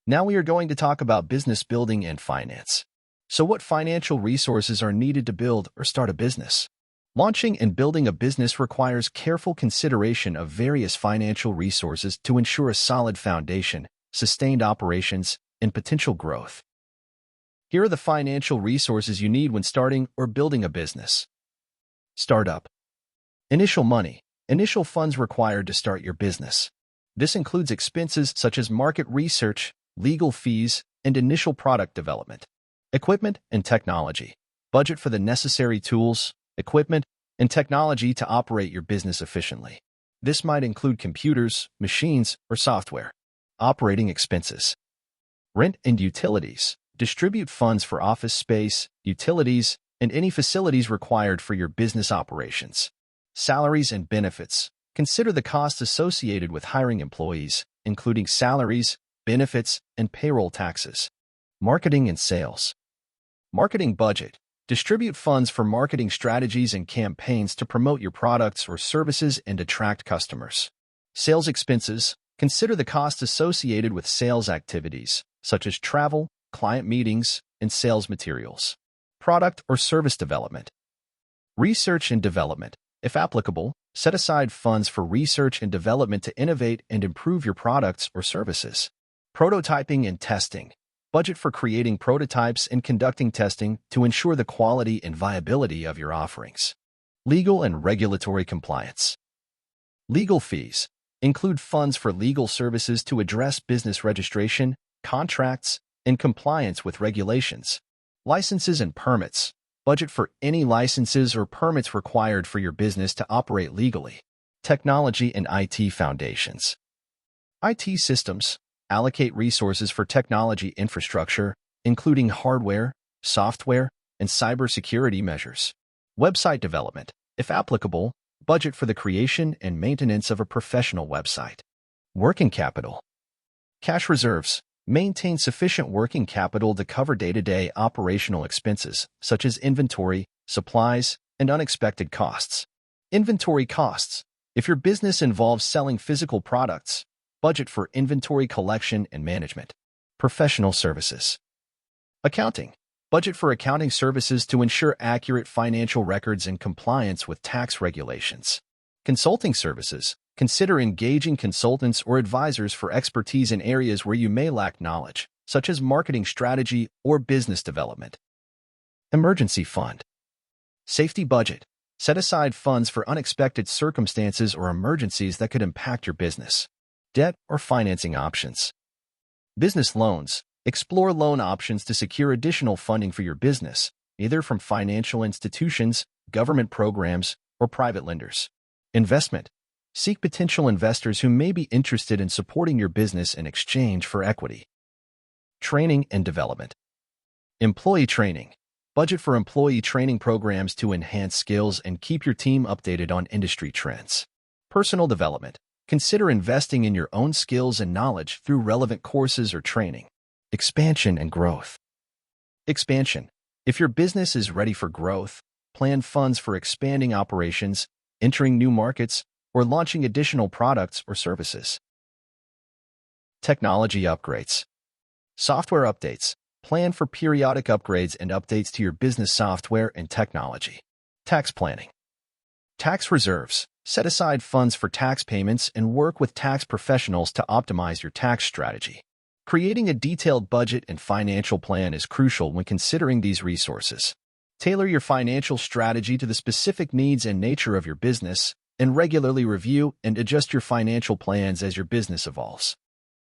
Now we are going to talk about business building and finance. So what financial resources are needed to build or start a business? Launching and building a business requires careful consideration of various financial resources to ensure a solid foundation, sustained operations, and potential growth. Here are the financial resources you need when starting or building a business. Startup. Initial money. Initial funds required to start your business. This includes expenses such as market research, legal fees, and initial product development. Equipment and technology. Budget for the necessary tools, equipment, and technology to operate your business efficiently. This might include computers, machines, or software. Operating expenses. Rent and utilities. Distribute funds for office space, utilities, and any facilities required for your business operations. Salaries and benefits. Consider the costs associated with hiring employees, including salaries, benefits, and payroll taxes. Marketing and sales. Marketing budget. Distribute funds for marketing strategies and campaigns to promote your products or services and attract customers. Sales expenses. Consider the costs associated with sales activities, such as travel, client meetings, and sales materials. Product or service development. Research and development. If applicable, set aside funds for research and development to innovate and improve your products or services. Prototyping and testing. Budget for creating prototypes and conducting testing to ensure the quality and viability of your offerings. Legal and regulatory compliance. Legal fees. Include funds for legal services to address business registration, contracts, and compliance with regulations. Licenses and permits. Budget for any licenses or permits required for your business to operate legally. Technology and IT foundations. IT systems. Allocate resources for technology infrastructure, including hardware, software, and cybersecurity measures. Website development. If applicable, budget for the creation and maintenance of a professional website. Working capital. Cash reserves. Maintain sufficient working capital to cover day-to-day operational expenses, such as inventory, supplies, and unexpected costs. Inventory costs. If your business involves selling physical products, budget for inventory collection and management. Professional services. Accounting. Budget for accounting services to ensure accurate financial records and compliance with tax regulations. Consulting services. Consider engaging consultants or advisors for expertise in areas where you may lack knowledge, such as marketing strategy or business development. Emergency fund. Safety budget. Set aside funds for unexpected circumstances or emergencies that could impact your business. Debt or financing options. Business loans. Explore loan options to secure additional funding for your business, either from financial institutions, government programs, or private lenders. Investment. Seek potential investors who may be interested in supporting your business in exchange for equity. Training and development. Employee training. Budget for employee training programs to enhance skills and keep your team updated on industry trends. Personal development. Consider investing in your own skills and knowledge through relevant courses or training. Expansion and growth. Expansion. If your business is ready for growth, plan funds for expanding operations, entering new markets, or launching additional products or services. Technology upgrades. Software updates. Plan for periodic upgrades and updates to your business software and technology. Tax planning. Tax reserves. Set aside funds for tax payments and work with tax professionals to optimize your tax strategy. Creating a detailed budget and financial plan is crucial when considering these resources. Tailor your financial strategy to the specific needs and nature of your business, and regularly review and adjust your financial plans as your business evolves.